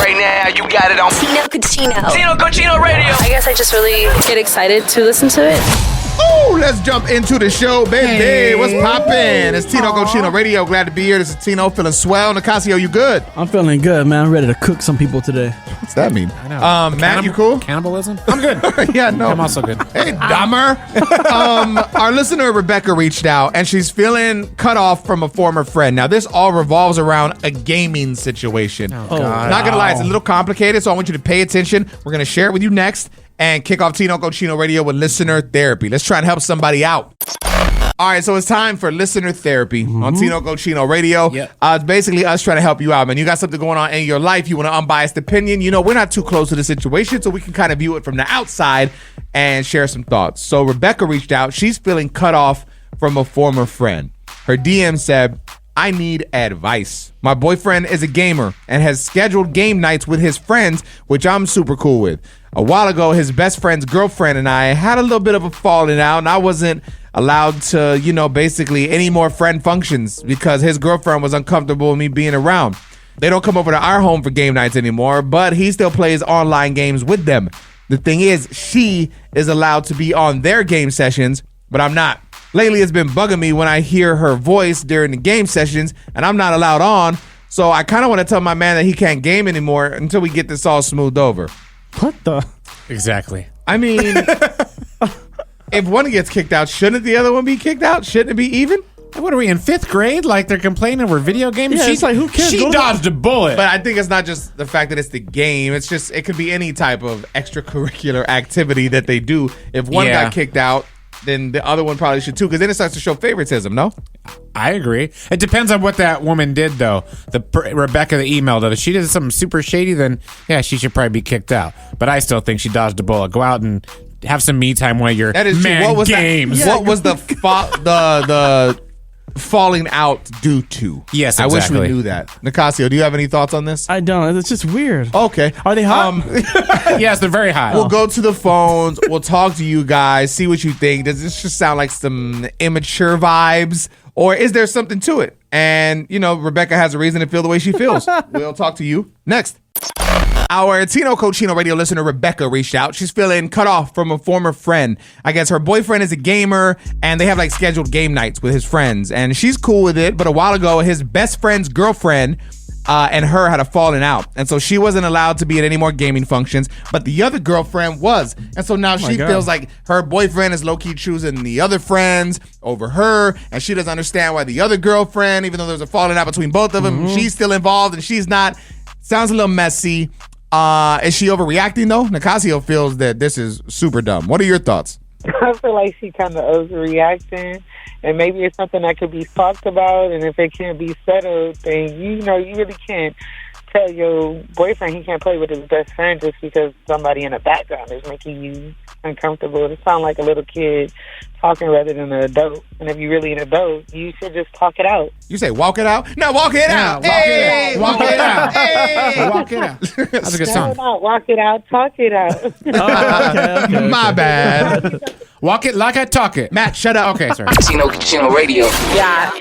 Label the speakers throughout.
Speaker 1: Right now, you got it on Tino Cochino Radio.
Speaker 2: I guess I just really get excited to listen to it.
Speaker 3: Ooh, let's jump into the show, baby. Hey. What's poppin'? It's Tino Cochino Radio. Glad to be here. This is Tino, feeling swell. Nicasio, you good?
Speaker 4: I'm feeling good, man. I'm ready to cook some people today.
Speaker 3: What's that mean?
Speaker 5: I know.
Speaker 3: Matt, you cool?
Speaker 5: Cannibalism? I'm good.
Speaker 3: Yeah, no.
Speaker 5: I'm also good.
Speaker 3: Hey, Dahmer. Our listener, Rebecca, reached out, and she's feeling cut off from a former friend. Now, this all revolves around a gaming situation.
Speaker 5: Oh, God.
Speaker 3: Not going to lie, it's a little complicated, so I want you to pay attention. We're going to share it with you next and kick off Tino Cochino Radio with listener therapy. Let's try and help somebody out. All right, so it's time for listener therapy on Tino Cochino Radio.
Speaker 5: Yep.
Speaker 3: It's basically us trying to help you out, man. You got something going on in your life. You want an unbiased opinion. You know, we're not too close to the situation, so we can kind of view it from the outside and share some thoughts. So Rebecca reached out. She's feeling cut off from a former friend. Her DM said, I need advice. My boyfriend is a gamer and has scheduled game nights with his friends, which I'm super cool with. A while ago, his best friend's girlfriend and I had a little bit of a falling out, and I wasn't allowed to, basically any more friend functions because his girlfriend was uncomfortable with me being around. They don't come over to our home for game nights anymore, but he still plays online games with them. The thing is, she is allowed to be on their game sessions, but I'm not. Lately, it's been bugging me when I hear her voice during the game sessions, and I'm not allowed on, so I kind of want to tell my man that he can't game anymore until we get this all smoothed over.
Speaker 4: What the?
Speaker 5: Exactly.
Speaker 3: I mean, if one gets kicked out, shouldn't the other one be kicked out? Shouldn't it be even?
Speaker 5: What are we in 5th grade? Like they're complaining over video games?
Speaker 4: Yeah, it's like, who cares?
Speaker 5: She dodged a bullet.
Speaker 3: But I think it's not just the fact that it's the game. It's just, it could be any type of extracurricular activity that they do. If one got kicked out, then the other one probably should too, because then it starts to show favoritism, no?
Speaker 5: I agree. It depends on what that woman did, though. Rebecca that emailed it. If she did something super shady, then yeah, she should probably be kicked out. But I still think she dodged a bullet. Go out and have some me time while you're
Speaker 3: that is
Speaker 5: man
Speaker 3: true. What was
Speaker 5: games.
Speaker 3: That? What was the falling out due to?
Speaker 5: Yes,
Speaker 3: exactly. I wish we knew that. Nicasio, do you have any thoughts on this?
Speaker 4: I don't. It's just weird.
Speaker 3: Okay.
Speaker 4: Are they hot?
Speaker 5: Yes, they're very hot.
Speaker 3: We'll go to the phones. We'll talk to you guys, see what you think. Does this just sound like some immature vibes, or is there something to it? And, Rebecca has a reason to feel the way she feels. We'll talk to you next. Our Tino Cochino Radio listener, Rebecca, reached out. She's feeling cut off from a former friend. I guess her boyfriend is a gamer, and they have scheduled game nights with his friends. And she's cool with it, but a while ago, his best friend's girlfriend and her had a falling out. And so she wasn't allowed to be at any more gaming functions, but the other girlfriend was. And so now she feels like her boyfriend is low-key choosing the other friends over her, and she doesn't understand why the other girlfriend, even though there's a falling out between both of them, she's still involved and she's not. Sounds a little messy. Is she overreacting, though? Nicasio feels that this is super dumb. What are your thoughts?
Speaker 6: I feel like she kind of overreacting, and maybe it's something that could be talked about, and if it can't be settled, then, you really can't tell your boyfriend he can't play with his best friend just because somebody in the background is making you uncomfortable. It sounds like a little kid talking rather than an adult. And if you're really an adult, you should just talk it out.
Speaker 3: You say walk it out? No, walk it out. Hey, walk it out. Hey,
Speaker 5: walk it out. That's a good song.
Speaker 6: No, walk it out, talk it out.
Speaker 4: Okay.
Speaker 3: My bad.
Speaker 5: Walk it like I talk it.
Speaker 3: Matt, shut up.
Speaker 5: Okay, sorry.
Speaker 1: Tino Radio.
Speaker 2: Yeah.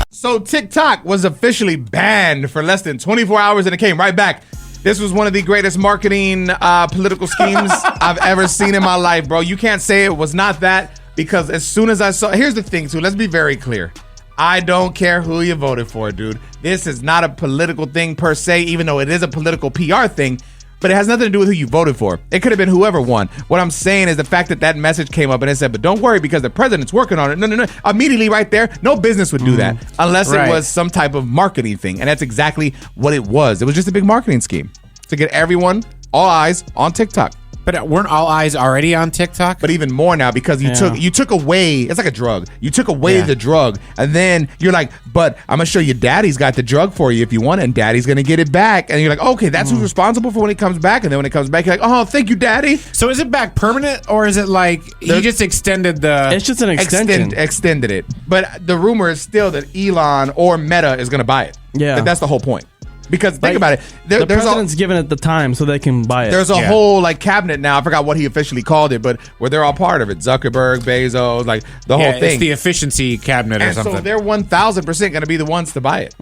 Speaker 3: So TikTok was officially banned for less than 24 hours, and it came right back. This was one of the greatest marketing political schemes I've ever seen in my life, bro. You can't say it was not that, because as soon as I saw... Here's the thing, too. Let's be very clear. I don't care who you voted for, dude. This is not a political thing per se, even though it is a political PR thing. But it has nothing to do with who you voted for. It could have been whoever won. What I'm saying is the fact that message came up and it said, but don't worry because the president's working on it. No. Immediately right there, no business would do that unless it was some type of marketing thing. And that's exactly what it was. It was just a big marketing scheme to get everyone, all eyes on TikTok.
Speaker 5: But weren't all eyes already on TikTok?
Speaker 3: But even more now because you took away, it's like a drug. You took away the drug and then you're like, but I'm going to show you daddy's got the drug for you if you want it and daddy's going to get it back. And you're like, okay, that's who's responsible for when it comes back. And then when it comes back, you're like, oh, thank you, daddy.
Speaker 5: So is it back permanent or is it like you just extended the...
Speaker 4: It's just an extension.
Speaker 3: Extended it. But the rumor is still that Elon or Meta is going to buy it.
Speaker 4: Yeah.
Speaker 3: That's the whole point. Because think about it.
Speaker 4: The president's giving it the time so they can buy it.
Speaker 3: There's a whole like cabinet now. I forgot what he officially called it, but where they're all part of it. Zuckerberg, Bezos, like the whole thing.
Speaker 5: It's the efficiency cabinet or
Speaker 3: and
Speaker 5: something.
Speaker 3: so they're 1,000% going to be the ones to buy it.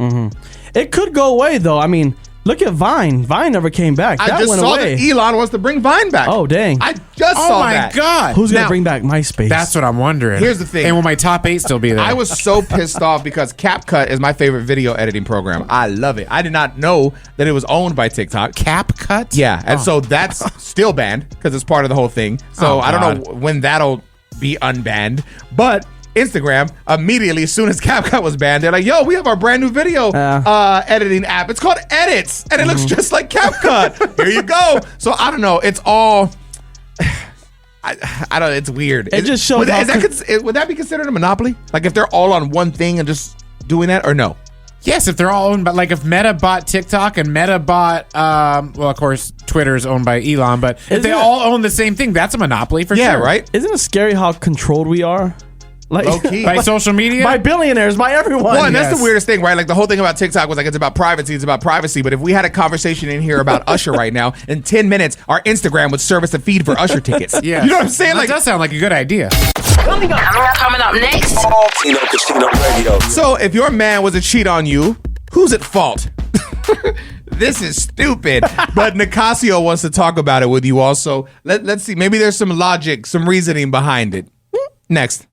Speaker 4: It could go away though. I mean, look at Vine. Vine never came back. That
Speaker 3: I just
Speaker 4: went
Speaker 3: saw
Speaker 4: away.
Speaker 3: that Elon wants to bring Vine back.
Speaker 4: Oh dang!
Speaker 3: I just saw that.
Speaker 5: Oh my God!
Speaker 4: Who's gonna
Speaker 3: Now-
Speaker 4: bring back MySpace?
Speaker 5: That's what I'm wondering.
Speaker 3: Here's the thing.
Speaker 5: And will my top 8 still be there?
Speaker 3: I was so pissed off because CapCut is my favorite video editing program. I love it. I did not know that it was owned by TikTok.
Speaker 5: CapCut?
Speaker 3: Yeah, and so that's still banned because it's part of the whole thing. So I don't know when that'll be unbanned. But Instagram, immediately, as soon as CapCut was banned, they're like, yo, we have our brand new video editing app. It's called Edits, and it looks just like CapCut. Here you go. So I don't know. It's all... I don't. It's weird.
Speaker 4: It just shows
Speaker 3: Would,
Speaker 4: how
Speaker 3: would that be considered a monopoly? Like if they're all on one thing and just doing that, or no?
Speaker 5: Yes, if they're all owned by, like if Meta bought TikTok and Meta bought, well, of course, Twitter is owned by Elon, but if they all own the same thing, that's a monopoly for
Speaker 3: Yeah,
Speaker 5: sure.
Speaker 3: right?
Speaker 4: Isn't it scary how controlled we are? Like
Speaker 3: Low-key.
Speaker 5: By social media?
Speaker 4: by billionaires, by everyone.
Speaker 3: Well, and that's
Speaker 5: Yes.
Speaker 3: the weirdest thing, right? Like the whole thing about TikTok was like it's about privacy, it's about privacy. But if we had a conversation in here about Usher right now, in 10 minutes, our Instagram would serve us a feed for Usher tickets.
Speaker 5: Yeah.
Speaker 3: You know what I'm saying?
Speaker 5: That
Speaker 3: Like,
Speaker 5: does sound like a good idea.
Speaker 1: Coming up next.
Speaker 7: Tino Casino Radio.
Speaker 3: so if your man was a cheat on you, who's at fault? This is stupid. But Nicasio wants to talk about it with you also. Let's see. Maybe there's some logic, some reasoning behind it. Next.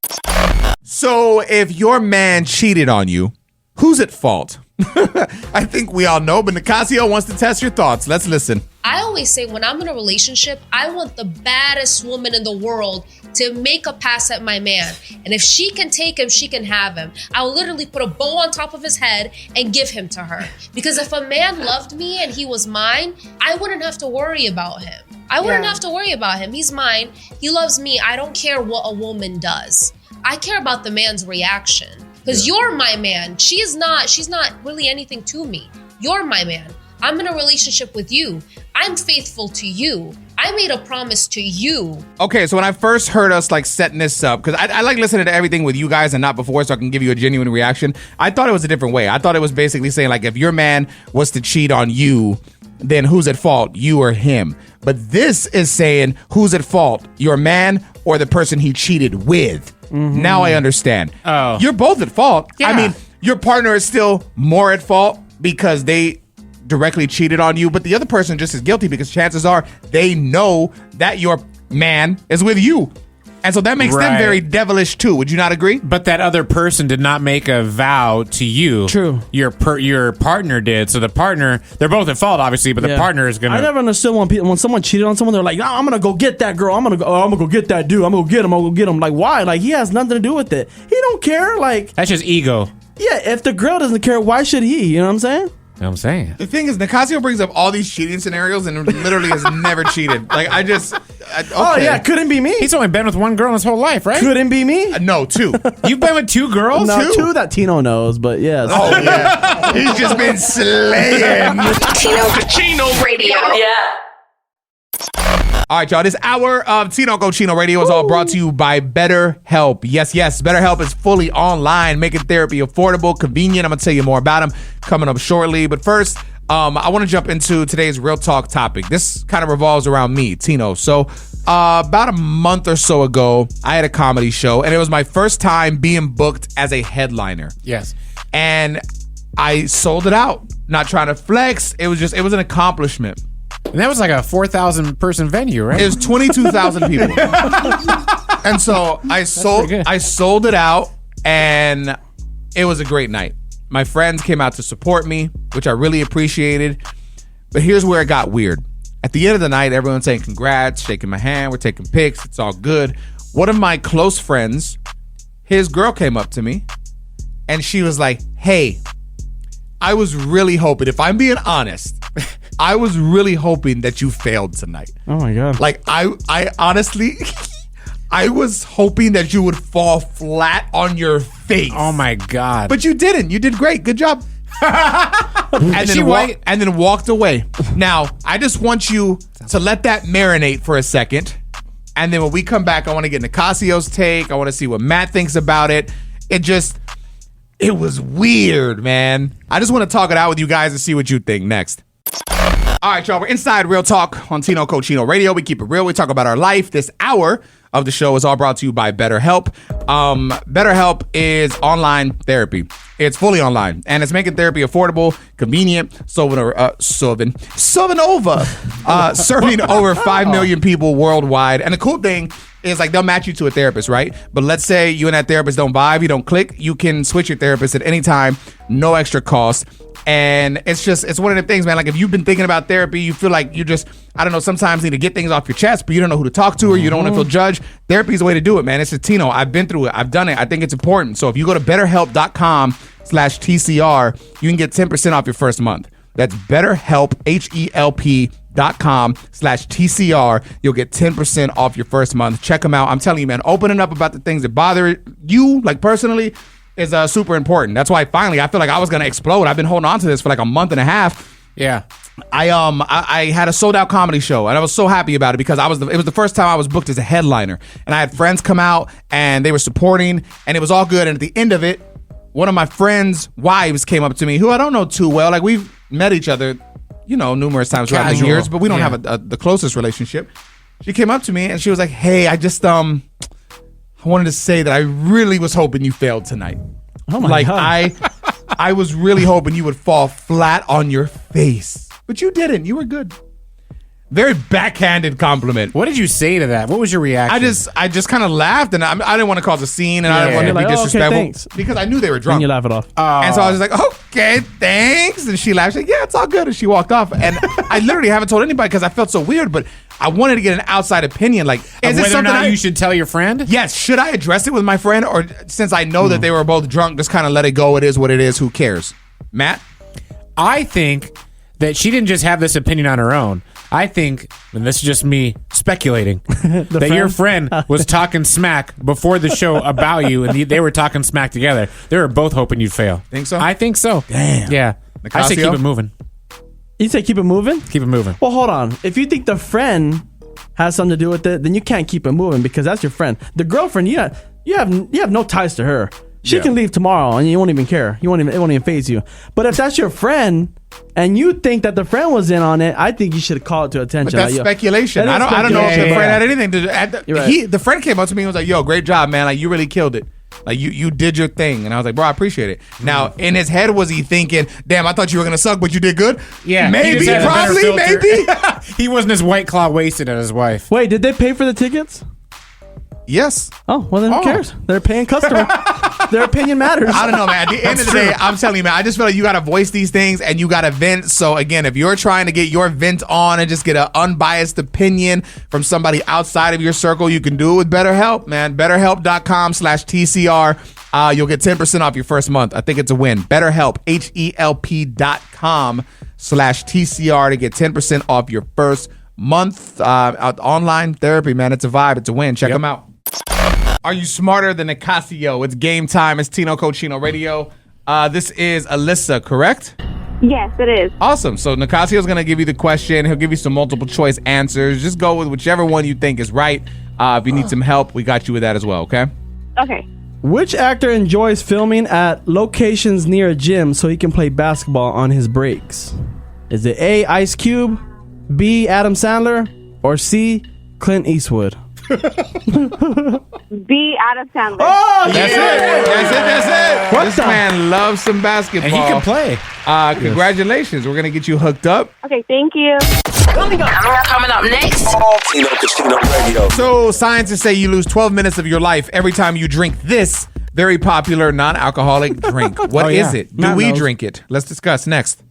Speaker 3: So if your man cheated on you, who's at fault? I think we all know, but Nicasio wants to test your thoughts. Let's listen.
Speaker 8: I always say when I'm in a relationship, I want the baddest woman in the world to make a pass at my man. And if she can take him, she can have him. I'll literally put a bow on top of his head and give him to her. Because if a man loved me and he was mine, I wouldn't have to worry about him. I wouldn't have to worry about him. He's mine. He loves me. I don't care what a woman does. I care about the man's reaction. Because you're my man. She's not really anything to me. You're my man. I'm in a relationship with you. I'm faithful to you. I made a promise to you.
Speaker 3: Okay, so when I first heard us like setting this up, because I like listening to everything with you guys and not before, so I can give you a genuine reaction. I thought it was a different way. I thought it was basically saying like if your man was to cheat on you, then who's at fault, you or him? But this is saying who's at fault, your man or the person he cheated with. Now I understand.
Speaker 5: Oh.
Speaker 3: You're both at fault.
Speaker 5: Yeah.
Speaker 3: I mean, your partner is still more at fault because they directly cheated on you, but the other person just is guilty because chances are they know that your man is with you. And so that makes them
Speaker 5: Right.
Speaker 3: very devilish too. Would you not agree?
Speaker 5: But that other person did not make a vow to you.
Speaker 4: True.
Speaker 5: Your partner did. So the partner, they're both at fault, obviously, but the
Speaker 4: Yeah.
Speaker 5: partner is going
Speaker 4: I
Speaker 5: to...
Speaker 4: never understood when someone cheated on someone, they're like, I'm gonna go get that girl. I'm gonna go get that dude. I'm gonna go get him. I'm gonna go get him. Like, why? Like, he has nothing to do with it. He don't care. Like,
Speaker 5: That's just ego.
Speaker 4: yeah, if the girl doesn't care, why should he? You know what I'm saying?
Speaker 5: You know what I'm saying?
Speaker 3: The thing is, Nicasio brings up all these cheating scenarios and literally has never cheated. Like, okay.
Speaker 4: Oh yeah, couldn't be me.
Speaker 5: He's only been with one girl in his whole life, right?
Speaker 4: Couldn't be me.
Speaker 3: No, two.
Speaker 5: You've been with 2 girls?
Speaker 4: No, two that Tino knows, but yes.
Speaker 3: Oh, yeah. He's just been slaying.
Speaker 1: Tino Radio. Yeah.
Speaker 3: All right, y'all. This hour of Tino Cochino Radio is all brought to you by BetterHelp. Yes, BetterHelp is fully online, making therapy affordable, convenient. I'm going to tell you more about them coming up shortly. But first, I want to jump into today's Real Talk topic. This kind of revolves around me, Tino. So about a month or so ago, I had a comedy show, and it was my first time being booked as a headliner.
Speaker 5: Yes.
Speaker 3: And I sold it out. Not trying to flex. It was an accomplishment.
Speaker 5: And that was like a 4,000 person venue, right?
Speaker 3: It was 22,000 people. And so I sold it out, and it was a great night. My friends came out to support me, which I really appreciated. But here's where it got weird. At the end of the night, everyone's saying congrats, shaking my hand, we're taking pics, it's all good. One of my close friends, his girl came up to me, and she was like, hey, I was really hoping, if I'm being honest, I was really hoping that you failed tonight.
Speaker 4: Oh my god.
Speaker 3: Like, I honestly, I was hoping that you would fall flat on your face.
Speaker 5: Oh my God.
Speaker 3: But you didn't. You did great. Good job. And
Speaker 5: she white?
Speaker 3: and then walked away. Now, I just want you to let that marinate for a second. And then when we come back, I want to get Nicasio's take. I want to see what Matt thinks about it. It was weird, man. I just want to talk it out with you guys and see what you think next. All right, y'all. We're inside Real Talk on Tino Cochino Radio. We keep it real. We talk about our life. This hour of the show is all brought to you by BetterHelp. BetterHelp is online therapy. It's fully online, and it's making therapy affordable, convenient, serving over 5 million people worldwide. And the cool thing is, like, they'll match you to a therapist, right? But let's say you and that therapist don't vibe, you don't click, you can switch your therapist at any time, no extra cost. And it's one of the things, man. Like, if you've been thinking about therapy, you feel like you just, I don't know, sometimes need to get things off your chest, but you don't know who to talk to, or you don't want to feel judged. Therapy is the way to do it, man. It's a Tino. I've been through it. I've done it. I think it's important. So if you go to betterhelp.com/TCR, you can get 10% off your first month. That's BetterHelp, HELP.com/TCR. You'll get 10% off your first month. Check them out. I'm telling you, man, opening up about the things that bother you, like, personally, is super important. That's why finally I feel like I was gonna explode. I've been holding on to this for like a month and a half.
Speaker 5: Yeah.
Speaker 3: I had a sold out comedy show, and I was so happy about it because it was the first time I was booked as a headliner, and I had friends come out and they were supporting, and it was all good. And at the end of it, one of my friends' wives came up to me, who I don't know too well. Like, we've met each other, numerous times throughout the years, but we don't have the closest relationship. She came up to me and she was like, "Hey, I just I wanted to say that I really was hoping you failed tonight.
Speaker 4: Oh my God.
Speaker 3: I was really hoping you would fall flat on your face, but you didn't. You were good." Very backhanded compliment.
Speaker 5: What did you say to that? What was your reaction?
Speaker 3: I just kind of laughed, and I didn't want to cause a scene, and I didn't want to be disrespectful,
Speaker 4: okay,
Speaker 3: because I knew they were drunk.
Speaker 4: And you laugh it off.
Speaker 3: And so I was just like, "Okay, thanks." And she laughed. She's like, "Yeah, it's all good." And she walked off. And I literally haven't told anybody because I felt so weird, but I wanted to get an outside opinion. Like, is this something
Speaker 5: you should tell your friend?
Speaker 3: Yes. Should I address it with my friend, or since I know that they were both drunk, just kind of let it go? It is what it is. Who cares? Matt?
Speaker 5: I think that she didn't just have this opinion on her own. I think, and this is just me speculating, that your friend was talking smack before the show about you, and they were talking smack together. They were both hoping you'd fail.
Speaker 3: Think so?
Speaker 5: I think so.
Speaker 3: Damn.
Speaker 5: Yeah.
Speaker 3: Nicasio?
Speaker 5: I say keep it moving.
Speaker 4: You say keep it moving?
Speaker 5: Keep it moving.
Speaker 4: Well, hold on. If you think the friend has something to do with it, then you can't keep it moving because that's your friend. The girlfriend, you have no ties to her. She can leave tomorrow and you won't even care. It won't even faze you. But if that's your friend and you think that the friend was in on it, I think you should call it to attention.
Speaker 3: But that's speculation. I don't know if the friend had anything to do. The friend came up to me and was like, "Yo, great job, man. Like, you really killed it. Like, you did your thing." And I was like, "Bro, I appreciate it." Now, in his head, was he thinking, "Damn, I thought you were gonna suck, but you did good"?
Speaker 5: Yeah,
Speaker 3: maybe, probably, maybe.
Speaker 5: He wasn't as White Claw wasted as his wife.
Speaker 4: Wait, did they pay for the tickets?
Speaker 3: Yes.
Speaker 4: Oh, well then who cares? They're a paying customer. Their opinion matters.
Speaker 3: I don't know, man. At the end of the day, I'm telling you, man, I just feel like you got to voice these things and you got to vent. So again, if you're trying to get your vent on and just get an unbiased opinion from somebody outside of your circle, you can do it with BetterHelp, man. BetterHelp.com/TCR. You'll get 10% off your first month. I think it's a win. BetterHelp, HELP.com/TCR to get 10% off your first month. Online therapy, man. It's a vibe. It's a win. Check them out. Are you smarter than Nicasio? It's game time. It's Tino Cochino Radio. This is Alyssa, correct?
Speaker 9: Yes, it is.
Speaker 3: Awesome. So Nicasio's going to give you the question. He'll give you some multiple choice answers. Just go with whichever one you think is right. If you need some help, we got you with that as well, okay?
Speaker 9: Okay.
Speaker 4: Which actor enjoys filming at locations near a gym so he can play basketball on his breaks? Is it A, Ice Cube, B, Adam Sandler, or C, Clint Eastwood?
Speaker 9: B, Adam Sandler.
Speaker 4: Oh,
Speaker 3: That's it. This man loves some basketball.
Speaker 5: And he can play.
Speaker 3: Congratulations. We're going to get you hooked up.
Speaker 9: Okay, thank you.
Speaker 1: Coming up next.
Speaker 7: Tino Cochino Radio.
Speaker 3: So scientists say you lose 12 minutes of your life every time you drink this very popular non-alcoholic drink. What is it? Do we drink it? Let's discuss next.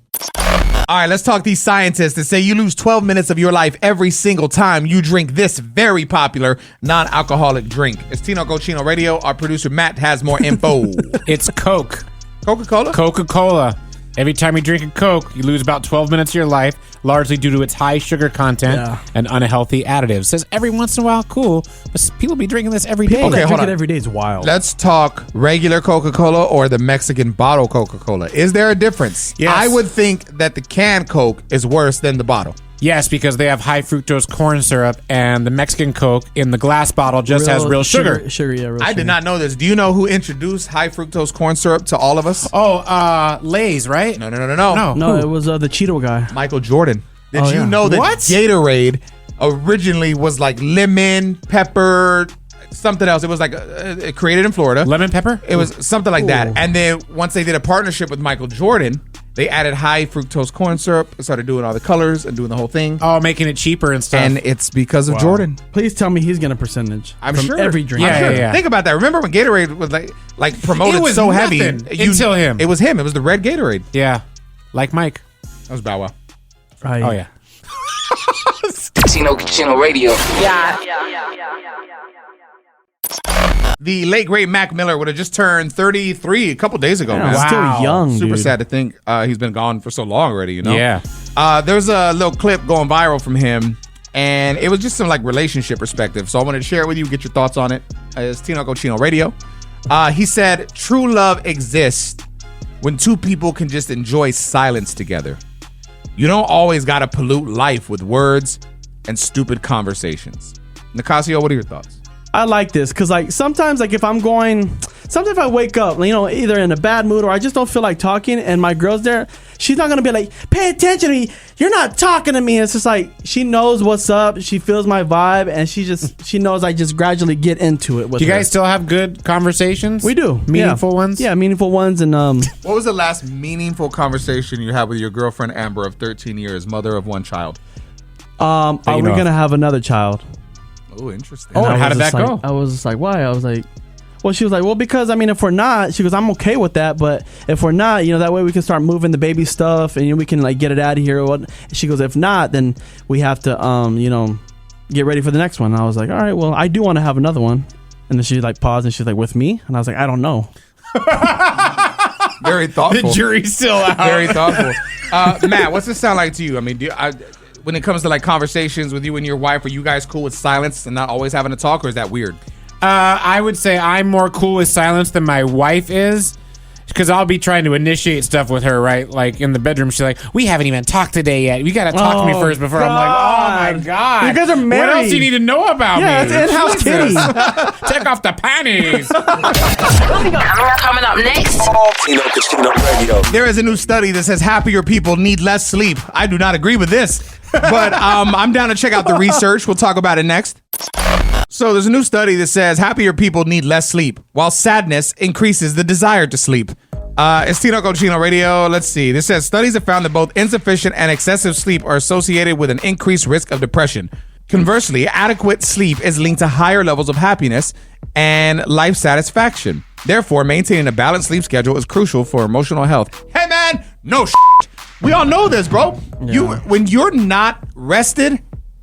Speaker 3: All right, let's talk these scientists that say you lose 12 minutes of your life every single time you drink this very popular non-alcoholic drink. It's Tino Cochino Radio. Our producer Matt has more info.
Speaker 5: It's Coke.
Speaker 3: Coca-Cola?
Speaker 5: Coca-Cola. Every time you drink a Coke, you lose about 12 minutes of your life, largely due to its high sugar content and unhealthy additives. Says every once in a while, cool, but people be drinking this every day.
Speaker 4: People that
Speaker 3: hold
Speaker 4: drink
Speaker 3: on.
Speaker 4: it every day is wild.
Speaker 3: Let's talk regular Coca-Cola or the Mexican bottle Coca-Cola. Is there a difference?
Speaker 5: Yes.
Speaker 3: I would think that the canned Coke is worse than the bottle.
Speaker 5: Yes, because they have high fructose corn syrup, and the Mexican Coke in the glass bottle just has real sugar.
Speaker 4: Yeah, real
Speaker 3: I
Speaker 4: sugar.
Speaker 3: did not know this. Do you know who introduced high fructose corn syrup to all of us?
Speaker 5: Oh, Lay's, right?
Speaker 3: No.
Speaker 4: No, it was the Cheeto guy.
Speaker 3: Michael Jordan. Did you know that
Speaker 5: What?
Speaker 3: Gatorade originally was like lemon, pepper, something else? It was like created in Florida.
Speaker 5: Lemon pepper?
Speaker 3: It was something like that. And then once they did a partnership with Michael Jordan, they added high fructose corn syrup and started doing all the colors and doing the whole thing.
Speaker 5: Oh, making it cheaper and stuff.
Speaker 3: And it's because of Jordan.
Speaker 4: Please tell me he's getting a percentage.
Speaker 3: I'm
Speaker 4: from
Speaker 3: sure.
Speaker 4: every drink.
Speaker 5: Yeah,
Speaker 3: I'm sure.
Speaker 5: yeah.
Speaker 3: Think about that. Remember when Gatorade was like promoted
Speaker 5: It was
Speaker 3: so heavy?
Speaker 5: nothing until him.
Speaker 3: It was him. It was the red Gatorade.
Speaker 5: Yeah, like Mike.
Speaker 3: That was Bow Wow.
Speaker 4: Right.
Speaker 5: Oh, yeah.
Speaker 1: Tino Radio.
Speaker 3: The late great Mac Miller would have just turned 33 a couple days ago.
Speaker 4: Yeah,
Speaker 3: man.
Speaker 5: Wow.
Speaker 4: Still young,
Speaker 3: Super
Speaker 4: dude.
Speaker 3: sad to think he's been gone for so long already, you know?
Speaker 5: Yeah.
Speaker 3: There's a little clip going viral from him, and it was just some like relationship perspective. So I wanted to share it with you, get your thoughts on it. It's Tino Cochino Radio. He said, true love exists when two people can just enjoy silence together. You don't always got to pollute life with words and stupid conversations. Nicasio, what are your thoughts?
Speaker 4: I like this because like sometimes like if I wake up, you know, either in a bad mood or I just don't feel like talking and my girl's there, she's not going to be like, pay attention to me. You're not talking to me. It's just like, she knows what's up. She feels my vibe and she knows I just gradually get into it with
Speaker 5: Do you
Speaker 4: her.
Speaker 5: guys still have good conversations?
Speaker 4: We do.
Speaker 5: Meaningful
Speaker 4: Yeah.
Speaker 5: ones?
Speaker 4: Yeah, meaningful ones. And
Speaker 3: What was the last meaningful conversation you had with your girlfriend, Amber, of 13 years, mother of one child?
Speaker 4: are we
Speaker 5: you know.
Speaker 4: going to have another child?
Speaker 3: Oh, interesting.
Speaker 5: Oh,
Speaker 4: And I
Speaker 5: how
Speaker 4: was
Speaker 5: did
Speaker 4: just
Speaker 5: that
Speaker 4: like-
Speaker 5: go?
Speaker 4: I was just like, why? I was like, well, she was like, well, because I mean, if we're not, she goes, I'm okay with that, but if we're not, you know, that way we can start moving the baby stuff and you know, we can like get it out of here. Or what? She goes, if not, then we have to, you know, get ready for the next one. And I was like, all right, well, I do want to have another one. And then she like paused and she's like, with me? And I was like, I don't know.
Speaker 3: Very thoughtful.
Speaker 5: The jury's still out.
Speaker 3: Very thoughtful. Matt, what's this sound like to you? I mean, when it comes to like conversations with you and your wife, are you guys cool with silence and not always having to talk, or is that weird?
Speaker 5: I would say I'm more cool with silence than my wife is. Because I'll be trying to initiate stuff with her, right? Like in the bedroom, she's like, we haven't even talked today yet. You got to talk to me first before. I'm like, oh my God.
Speaker 4: You guys are married.
Speaker 5: What else do you need to know about
Speaker 4: Yeah,
Speaker 5: me?
Speaker 4: it's in-house
Speaker 5: Jesus. Take off the panties.
Speaker 1: Coming up next.
Speaker 7: Tino Cochino Radio.
Speaker 3: There is a new study that says happier people need less sleep. I do not agree with this, but I'm down to check out the research. We'll talk about it next. So there's a new study that says happier people need less sleep, while sadness increases the desire to sleep. It's Tino Cochino Radio. Let's see. This says studies have found that both insufficient and excessive sleep are associated with an increased risk of depression. Conversely, adequate sleep is linked to higher levels of happiness and life satisfaction. Therefore, maintaining a balanced sleep schedule is crucial for emotional health. Hey man, no shit. We all know this, bro.
Speaker 4: Yeah.
Speaker 3: When you're not rested,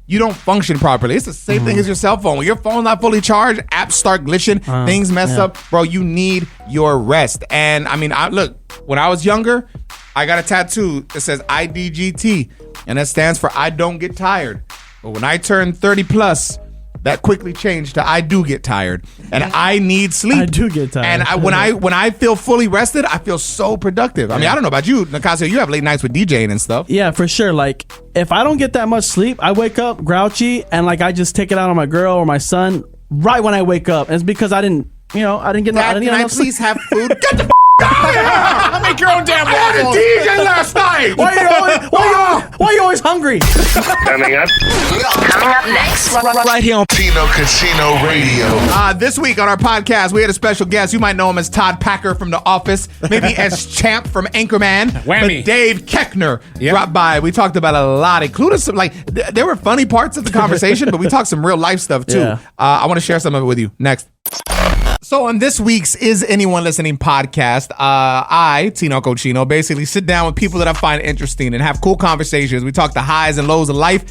Speaker 3: you don't function properly. It's the same thing as your cell phone. When your phone's not fully charged, apps start glitching, things mess up. Bro, you need your rest. And I mean, look, when I was younger, I got a tattoo that says IDGT, and that stands for I don't get tired. But when I turned 30 plus, that quickly changed to I do get tired, and I need sleep.
Speaker 4: I do get tired.
Speaker 3: And when I feel fully rested, I feel so productive. I mean, I don't know about you, Nicasio. You have late nights with DJing and stuff.
Speaker 4: Yeah, for sure. Like, if I don't get that much sleep, I wake up grouchy and like I just take it out on my girl or my son right when I wake up. And it's because I didn't get
Speaker 3: Dad, can I
Speaker 4: enough sleep.
Speaker 3: please have food? Get the out of here!
Speaker 5: Make your own damn
Speaker 3: I had a
Speaker 5: waffles.
Speaker 3: DJ last night.
Speaker 4: Why are you always hungry?
Speaker 1: Coming up next.
Speaker 7: Right here on Tino Cochino Radio.
Speaker 3: This week on our podcast, we had a special guest. You might know him as Todd Packer from The Office, maybe as Champ from Anchorman.
Speaker 5: Whammy.
Speaker 3: But Dave Keckner
Speaker 5: Yep.
Speaker 3: dropped by. We talked about a lot, including some there were funny parts of the conversation, but we talked some real life stuff too.
Speaker 4: Yeah.
Speaker 3: I want to share some of it with you next. So on this week's Is Anyone Listening podcast, I, Tino Cochino, basically sit down with people that I find interesting and have cool conversations. We talk the highs and lows of life.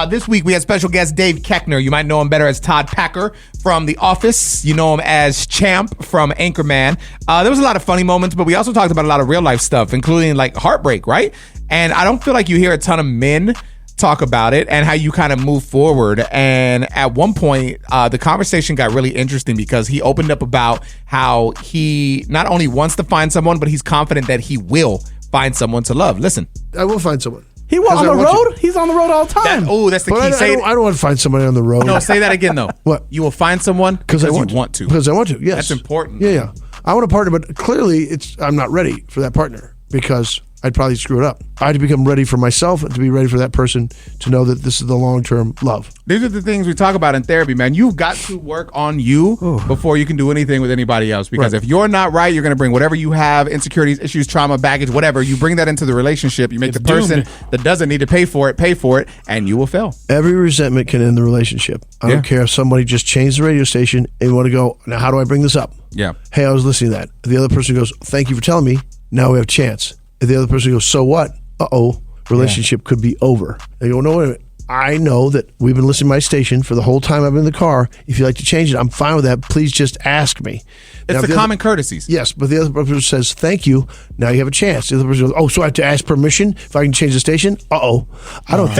Speaker 3: This week we had special guest Dave Keckner. You might know him better as Todd Packer from The Office. You know him as Champ from Anchorman. There was a lot of funny moments, but we also talked about a lot of real life stuff, including like heartbreak, right? And I don't feel like you hear a ton of men talk about it and how you kind of move forward. And at one point, the conversation got really interesting because he opened up about how he not only wants to find someone, but he's confident that he will find someone to love. Listen.
Speaker 10: I will find someone.
Speaker 4: He was on the road. He's on the road all the time.
Speaker 3: That's the key.
Speaker 10: I don't want to find somebody on the road.
Speaker 3: No, say that again though.
Speaker 10: What?
Speaker 3: You will find someone because you want to.
Speaker 10: Because I want to. Yes,
Speaker 3: that's important.
Speaker 10: Yeah. I want a partner, but clearly I'm not ready for that partner because I'd probably screw it up. I had to become ready for myself and to be ready for that person to know that this is the long-term love.
Speaker 3: These are the things we talk about in therapy, man. You've got to work on you before you can do anything with anybody else. Because if you're not right, you're going to bring whatever you have, insecurities, issues, trauma, baggage, whatever. You bring that into the relationship. You make the person that doesn't need to pay for it, and you will fail.
Speaker 10: Every resentment can end the relationship. I don't care if somebody just changed the radio station and want to go, now how do I bring this up?
Speaker 3: Yeah.
Speaker 10: Hey, I was listening to that. The other person goes, thank you for telling me. Now we have a chance. If the other person goes, so what? Relationship could be over. They go, no, wait a minute. I know that we've been listening to my station for the whole time I've been in the car. If you'd like to change it, I'm fine with that. Please just ask me.
Speaker 3: It's the common courtesies.
Speaker 10: Yes, but the other person says, thank you. Now you have a chance. The other person goes, so I have to ask permission if I can change the station? I don't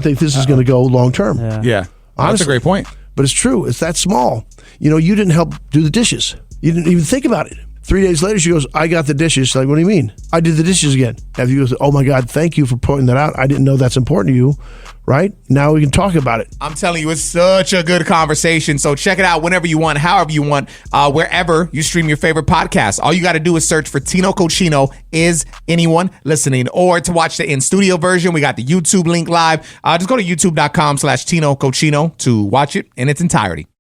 Speaker 10: think this is going to go long term.
Speaker 3: Yeah. That's a great point.
Speaker 10: But it's true. It's that small. You didn't help do the dishes. You didn't even think about it. 3 days later, she goes, I got the dishes. Like, what do you mean? I did the dishes again. If you go, oh my God, thank you for pointing that out. I didn't know that's important to you. Right? Now we can talk about it.
Speaker 3: I'm telling you, it's such a good conversation. So check it out whenever you want, however you want, wherever you stream your favorite podcast. All you got to do is search for Tino Cochino. Is anyone listening? Or to watch the in-studio version, we got the YouTube link live. Just go to youtube.com/Tino Cochino to watch it in its entirety.